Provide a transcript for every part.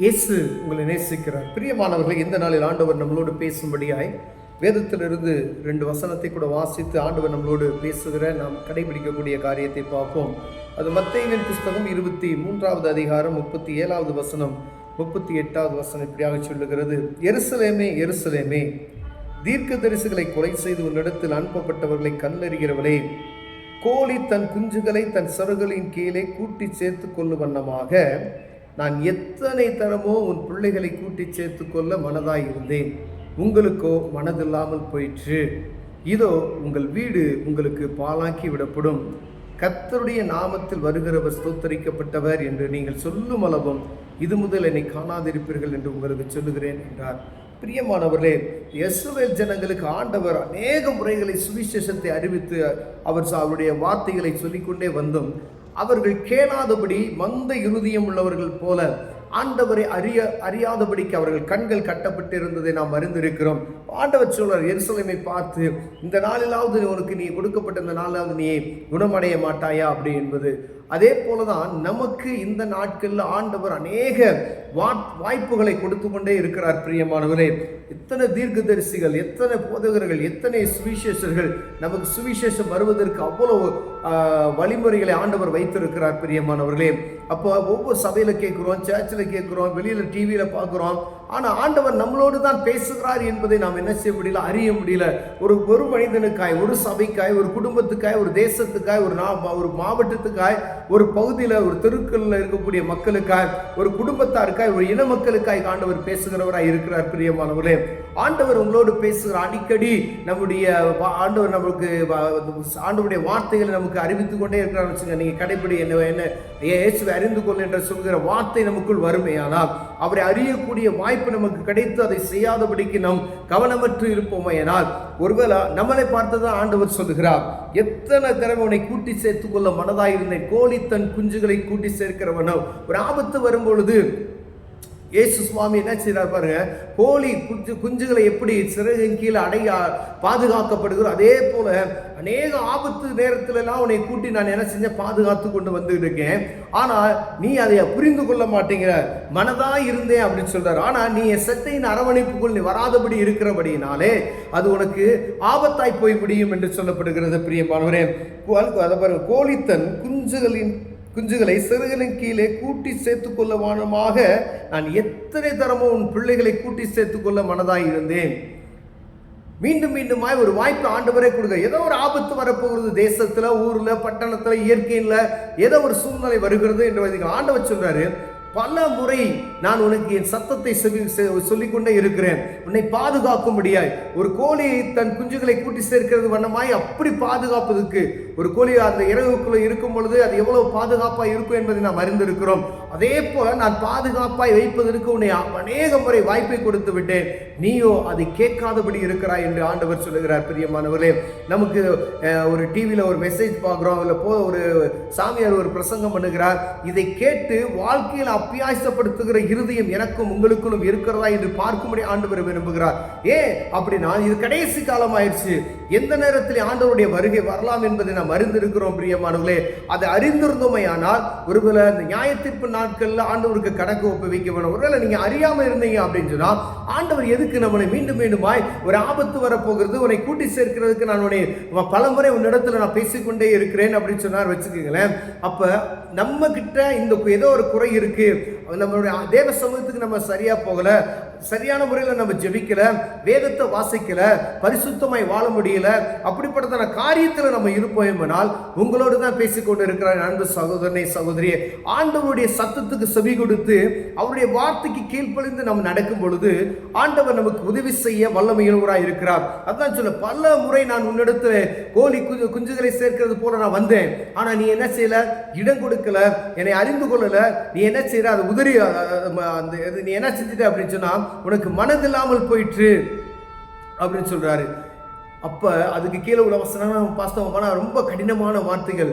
இயேசு உங்களை நேசிக்கிறார். பிரியமானவர்களை, இந்த நாளில் ஆண்டவர் நம்மளோடு பேசும்படியாய் வேதத்திலிருந்து 2 வசனத்தை கூட வாசித்து ஆண்டவர் நம்மளோடு பேசுகிற நாம் கடைபிடிக்கக்கூடிய காரியத்தை பார்ப்போம். அது மத்தேயுவின் புஸ்தகம் 23வது அதிகாரம் 37வது வசனம் 38வது வசனம் இப்படியாக சொல்லுகிறது. எருசலேமே எருசலேமே, தீர்க்கதரிசிகளை கொலை செய்து உன்னிடத்தில் அனுப்பப்பட்டவர்களை கல்லெறிகிறவளே, கோழி தன் குஞ்சுகளை தன் சருகளின் கீழே கூட்டி சேர்த்து கொள்ளும் வண்ணமாக நான் எத்தனை தரமோ உன் பிள்ளைகளை கூட்டி சேர்த்து கொள்ள மனதாய் இருந்தேன், உங்களுக்கோ மனதில்லாமல் போயிற்று. இதோ உங்கள் வீடு உங்களுக்கு பாழாக்கி விடப்படும். கர்த்தருடைய நாமத்தில் வருகிறவர் ஸ்தோத்தரிக்கப்பட்டவர் என்று நீங்கள் சொல்லும் அளவும் இது முதல் என்னை காணாதிருப்பீர்கள் என்று உங்களுக்கு சொல்லுகிறேன் என்றார். பிரியமானவர்களே, இஸ்ரவேல் ஜனங்களுக்கு ஆண்டவர் அநேக முறைகளை சுவிசேஷத்தை அறிவித்து அவருடைய வார்த்தைகளை சொல்லிக்கொண்டே வந்தும் அவர்கள் கேளாதபடி மந்த இருதயம் உள்ளவர்கள் போல ஆண்டவரை அறியாதபடிக்கு அவர்கள் கண்கள் கட்டப்பட்டு இருந்ததை நாம் அறிந்திருக்கிறோம். ஆண்டவர் சொல்றார், எருசலேமை பார்த்து, இந்த நாளிலாவது உனக்கு நீ கொடுக்கப்பட்ட இந்த நாளிலாவது நீ குணமடைய மாட்டாயா அப்படி என்பது. அதே போலதான் நமக்கு இந்த நாட்களில் ஆண்டவர் அநேக வாய்ப்புகளை கொடுத்து கொண்டே இருக்கிறார். பிரியமானவரே, எத்தனை தீர்க்கதரிசிகள், எத்தனை போதகர்கள், எத்தனை சுவிசேஷர்கள் நமக்கு சுவிசேஷம் வருவதற்கு அவ்வளவு வழிமுறைகளை ஆண்டவர் வைத்திருக்கிறார். பிரியமானவர்களே, அப்போ ஒவ்வொரு சபையில கேட்கிறோம், சர்ச்சில் கேட்கிறோம், வெளியில டிவியில பார்க்கிறோம். ஆனால் ஆண்டவர் நம்மளோடு தான் பேசுகிறார் என்பதை நாம் என்ன செய்ய முடியல, அறிய முடியல. ஒரு மனிதனுக்காய், ஒரு சபைக்காய், ஒரு குடும்பத்துக்காய், ஒரு தேசத்துக்காய், ஒரு மாவட்டத்துக்காய், ஒரு பகுதியில், ஒரு தெருக்களில் இருக்கக்கூடிய மக்களுக்காய், ஒரு குடும்பத்தாருக்காய், ஒரு இன மக்களுக்காய் ஆண்டவர் பேசுகிறவராய் இருக்கிறார். பிரியமானவர்களே, ஆண்டவர் உங்களோடு பேசுகிற அடிக்கடி நம்முடைய ஆண்டவர் நமக்கு ஆண்டவருடைய வார்த்தைகளை நமக்கு அறிவித்து கொண்டே இருக்கிறார் வச்சுங்க. நீங்கள் கடைப்பிடி என்ன இயேசுவை அறிந்து கொள் என்று சொல்கிற வார்த்தை நமக்குள் வறுமையானால் அவரை அறியக்கூடிய வாய்ப்பு நமக்கு கிடைத்து அதை செய்யாதபடிக்கு நாம் கவனமற்று இருப்போமையானால் ஒருவேளை நம்மளை பார்த்ததான் ஆண்டவர் சொல்லுகிறார், எத்தனை தடவை உன்னை கூட்டி சேர்த்துக் கொள்ள மனதாயிருந்தேன், கோழி தன் குஞ்சுகளை கூட்டி சேர்க்கிறவனோ. ஒரு ஆபத்து வரும்பொழுது இயேசு சுவாமி என்ன செய்கிறார் பாருங்க, கோழி குஞ்சுகளை எப்படி சிறகின் கீழே பாதுகாக்கப்படுகிறோம், அதே போல அநேக ஆபத்து நேரத்துல எல்லாம் உன்னை கூட்டி நான் என்ன செஞ்ச பாதுகாத்து கொண்டு வந்து இருக்கேன். ஆனால் நீ அதை புரிந்து கொள்ள மாட்டேங்கிற, மனதா இருந்தேன் அப்படின்னு சொல்றாரு. ஆனா நீ என் சட்டையின் அரவணைப்புக்குள் நீ வராதபடி இருக்கிறபடினாலே அது உனக்கு ஆபத்தாய் போய் முடியும் என்று சொல்லப்படுகிறது. பிரியமானவரே, கோழி தன் குஞ்சுகளை சிறுகளின் கீழே கூட்டி சேர்த்துக் கொள்ள வானமாக நான் எத்தனை தரமோ உன் பிள்ளைகளை கூட்டி சேர்த்துக் கொள்ள மனதாய் இருந்தேன். மீண்டும் மீண்டுமாய் ஒரு வாய்ப்பு ஆண்டவரே கொடுக்க. ஏதோ ஒரு ஆபத்து வரப்போகிறது, தேசத்துல, ஊர்ல, பட்டணத்துல, இயற்கையில ஏதோ ஒரு சூழ்நிலை வருகிறது என்று ஆண்டவர் சொல்றாரு, பல முறை நான் உனக்கு என் சத்தத்தை சொல்லிக்கொண்டே இருக்கிறேன், உன்னை பாதுகாக்கும்படியாய். ஒரு கோழி தன் குஞ்சுகளை கூட்டி சேர்க்கிறது வண்ணமாய் அப்படி பாதுகாப்பதற்கு, ஒரு கோழி அந்த இரவுக்குள்ள இருக்கும் பொழுது அது எவ்வளவு பாதுகாப்பாக இருக்கும் என்பதை நாம் அறிந்திருக்கிறோம். அதே போல நான் பாதுகாப்பாய் வைப்பதற்கு உன்னை அநேக முறை வாய்ப்பை கொடுத்து விட்டேன், நீயோ அதை கேட்காதபடி இருக்கிறாய் என்று ஆண்டவர் சொல்லுகிறார். பிரியமானவர்களே, நமக்கு ஒரு டிவியில் ஒரு மெசேஜ் பார்க்குறோம், இல்லை ஒரு சாமியார் ஒரு பிரசங்கம் பண்ணுகிறார், இதை கேட்டு வாழ்க்கையில் அப்பியாசப்படுத்துகிற இருதயம் எனக்கும் உங்களுக்கும் இருக்கிறதா என்று பார்க்கும்படி ஆண்டவர் விரும்புகிறார். அப்படின்னா இது கடைசி காலம் ஆயிடுச்சு, எந்த நேரத்தில் ஆண்டவருடைய வருகை வரலாம் என்பதை நாம் அறிந்திருக்கிறோம். பிரியமானவர்களே, அதை அறிந்திருந்தோமே ஆனால் ஒருவேளை இந்த நியாயத்தீர்ப்பு நாட்கள்ல ஆண்டவருக்கு கணக்கு ஒப்புவிக்க வேணும். ஒருவேளை நீங்க அறியாம இருந்தீங்க அப்படின்னு சொன்னா ஆண்டவர் எதுக்கு நம்மளை மீண்டும் மீண்டுமாய் ஒரு ஆபத்து வரப்போகிறது, உன்னை கூட்டி சேர்க்கிறதுக்கு நான் உன்னை பலமுறை உன்னிடத்துல நான் பேசிக்கொண்டே இருக்கிறேன் அப்படின்னு சொன்னார் வச்சுக்கோங்களேன். அப்ப நம்ம கிட்ட இந்த ஏதோ ஒரு குறை இருக்கு, நம்மளுடைய தேவ சமூகத்துக்கு நம்ம சரியா போகல, சரியான முறையில் நம்ம ஜெபிக்கல, வேதத்தை வாசிக்கல, பரிசுத்தமாய் வாழ முடியல, அப்படிப்பட்ட காரியத்தில் நம்ம இருப்போம்னால் உங்களோடு தான் பேசிக்கொண்டு இருக்கிறார். அன்பு சகோதரனை, சகோதரியே, ஆண்டவருடைய சத்தத்துக்கு செவி கொடுத்து அவருடைய வார்த்தைக்கு கீழ்ப்படிந்து நம்ம நடக்கும் பொழுது ஆண்டவர் நமக்கு உதவி செய்ய வல்லமையுள்ளவராய் இருக்கிறார். அதான் சொல்ல, பல முறை நான் உன்னிடத்துல கோழி குஞ்சுகளை சேர்க்கிறது போல நான் வந்தேன், ஆனா நீ என்ன செய்யல, இடம் கொடுக்கல, என்னை அறிந்து கொள்ளல, நீ என்ன செய்யற, அது உதறி நீ என்ன செஞ்சுட்ட அப்படின்னு சொன்னா உனக்கு மனதில்லாமல் போயிற்று அப்படின்னு சொல்றாரு. அப்ப அதுக்கு கீழே உள்ள வசனம் பாஸ்தவமான ரொம்ப கடினமான வார்த்தைகள்.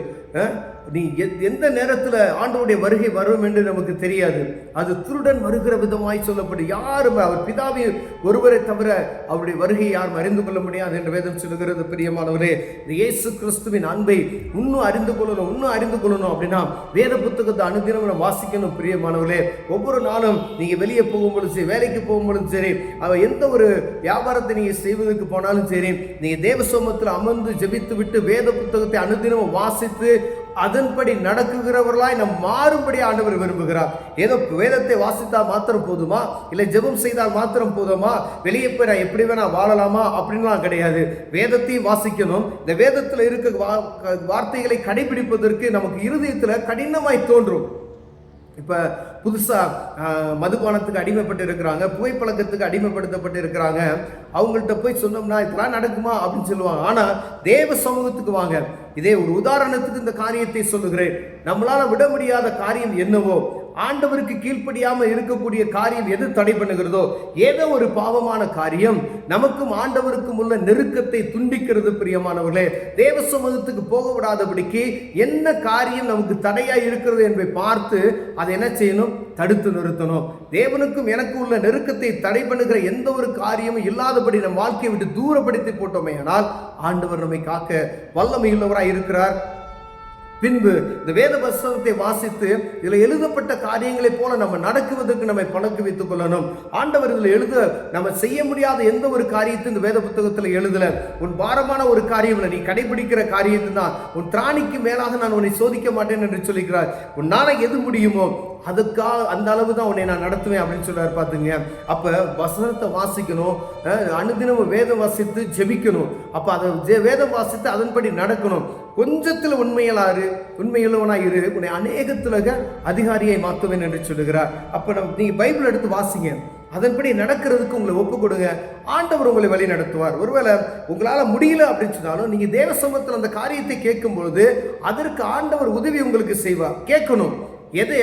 நீ எந்த நேரத்தில் ஆண்டவருடைய வருகை வரும் என்று நமக்கு தெரியாது. அது திருடன் வருகிற விதமாய் சொல்லப்படும். யாரும் அவர் பிதாவை ஒருவரை தவிர அவருடைய வருகை யாரும் அறிந்து கொள்ள முடியாது என்று வேதம் சொல்லுகிறது. பிரியமானவரே, இந்த இயேசு கிறிஸ்துவின் அன்பை இன்னும் அறிந்து கொள்ளணும் அப்படின்னா வேத புத்தகத்தை அனுதினம் நம்ம வாசிக்கணும். பிரியமானவர்களே, ஒவ்வொரு நாளும் நீங்க வெளியே போகும்போதும் சரி, வேலைக்கு போகும்போதும் சரி, எந்த ஒரு வியாபாரத்தை நீங்க செய்வதற்கு போனாலும் சரி, நீங்க தேவ சமூகத்தில் அமர்ந்து ஜெபித்து விட்டு வேத புத்தகத்தை அனுதினம் வாசித்து அதன்படி நடக்குகிறவர்களாய் நம் மாறும்படி ஆண்டவர் விரும்புகிறார். ஏதோ வேதத்தை வாசித்தால் மாத்திரம் போதுமா, இல்லை ஜெபம் செய்தால் மாத்திரம் போதுமா, வெளியே போய் நான் எப்படி வேணா வாழலாமா அப்படின்லாம் கிடையாது. வேதத்தையும் வாசிக்கணும். இந்த வேதத்தில் இருக்க வார்த்தைகளை கடைபிடிப்பதற்கு நமக்கு இருதயத்தில் கடினமாய் தோன்றும். இப்போ புதுசாக மதுபானத்துக்கு அடிமைப்பட்டு இருக்கிறாங்க, புகைப்பழக்கத்துக்கு அடிமைப்படுத்தப்பட்டு இருக்கிறாங்க. அவங்கள்ட்ட போய் சொன்னோம்னா இதெல்லாம் நடக்குமா அப்படின்னு சொல்லுவாங்க. ஆனால் தேவ சமூகத்துக்கு வாங்க. இதே ஒரு உதாரணத்துக்கு இந்த காரியத்தை சொல்லுகிறேன். நம்மளால விட முடியாத காரியம் என்னவோ, ஆண்டவருக்கு கீழ்ப்படியாமல் இருக்கக்கூடிய காரியம் எது தடை பண்ணுகிறதோ, ஏதோ ஒரு பாவமான காரியம் நமக்கும் ஆண்டவருக்கும் உள்ள நெருக்கத்தை துண்டிக்கிறது. பிரியமானவர்களே, தேவ சமூகத்துக்கு போக விடாதபடிக்கு என்ன காரியம் நமக்கு தடையாய் இருக்கிறது என்பதை பார்த்து அதை என்ன செய்யணும்? தடுத்து நிறுத்தணும். தேவனுக்கும் எனக்கு உள்ள நெருக்கத்தை தடை பண்ணுகிற எந்த ஒரு காரியமும் இல்லாதபடி நம் வாழ்க்கையை விட்டு தூரப்படுத்தி போட்டோமே ஆனால் ஆண்டவர் நம்மை காக்க வல்லமையுள்ளவராய் இருக்கிறார். பின்பு இந்த வேத வசனத்தை வாசித்து இதில் எழுதப்பட்ட காரியங்களைப் போல நம்ம நடக்குவதற்கு நம்மை பழக்க வைத்துக் கொள்ளணும். ஆண்டவர் இதில் எழுத நம்ம செய்ய முடியாத எந்த ஒரு காரியத்தை இந்த வேத புத்தகத்தில் எழுதல. உன் பாரமான ஒரு காரியம் இல்லை, நீ கடைபிடிக்கிற காரியத்தை தான். உன் திராணிக்கு மேலாக நான் உன்னை சோதிக்க மாட்டேன் என்று சொல்லிக்கிறார். உன்னால எது முடியுமோ அதுக்காக அந்த அளவு தான் உன்னை நான் நடத்துவேன் அப்படின்னு சொல்றாரு. பார்த்துங்க, அப்போ வசனத்தை வாசிக்கணும், அனுதினமும் வேதம் வாசித்து ஜெபிக்கணும். அப்போ அதை வேதம் வாசித்து அதன்படி நடக்கணும். கொஞ்சத்தில் உண்மையுள்ளவனாக இரு, உன்னை அநேகத்துல அதிகாரியை மாற்றுவேன் என்று சொல்லுகிறார். அப்போ நீங்கள் பைபிள் எடுத்து வாசிங்க, அதன்படி நடக்கிறதுக்கு உங்களை ஒப்பு கொடுங்க. ஆண்டவர் உங்களை வழி நடத்துவார். ஒருவேளை உங்களால் முடியல அப்படின்னு சொன்னாலும் நீங்கள் தேவ சமூகத்தில் அந்த காரியத்தை கேட்கும் பொழுது அதற்கு ஆண்டவர் உதவி உங்களுக்கு செய்வார். கேட்கணும்.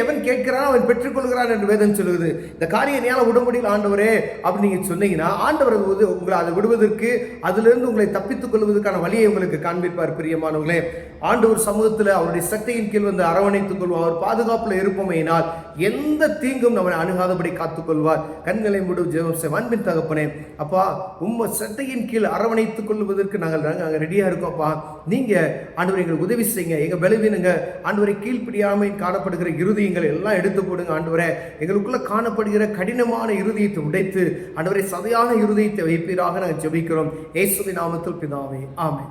எவன் கேட்கிறான் அவன் பெற்றுக்கொள்கிறான் என்று வேதம் சொல்லுது. இந்த காரியம் என்னால் விட முடியல ஆண்டவரே அப்படின்னு நீங்கள் சொன்னீங்கன்னா ஆண்டவர் உங்களை அதை விடுவதற்கு, அதிலிருந்து உங்களை தப்பித்துக் கொள்வதற்கான வழியை உங்களுக்கு காண்பிப்பார். பிரியமானவர்களே, ஆண்டவர் சமூகத்தில் அவருடைய சக்தியின் கீழ் வந்து அரவணைத்துக் கொள்வார். அவர் பாதுகாப்பில் இருப்போமையினால் எந்த தீங்கும் நம்மை அணுகாதபடி காத்துக்கொள்வார். கண்களை மூடும் ஜெபம் செய்வோம். அன்பின் தகப்பனே, அப்பா உம்ம சட்டையின் கீழ் அரவணைத்துக் கொள்வதற்கு நாங்கள் ரெடியாக இருக்கோம். அப்பா நீங்கள் ஆண்டவர் எங்களுக்கு உதவி செய்யுங்க. எங்கள் பலவீனங்க ஆண்டவரை கீழ்ப்படியாமல் காணப்படுகிற இருதயங்கள் எல்லாம் எடுத்து போடுங்க. ஆண்டவரே, எங்களுக்குள்ள காணப்படுகிற கடினமான இருதயத்தை உடைத்து ஆண்டவரை சதையான இருதயத்தை வைப்பீராக நாங்கள் ஜெபிக்கிறோம். இயேசுவின் நாமத்தில் பிதாவே, ஆமென்.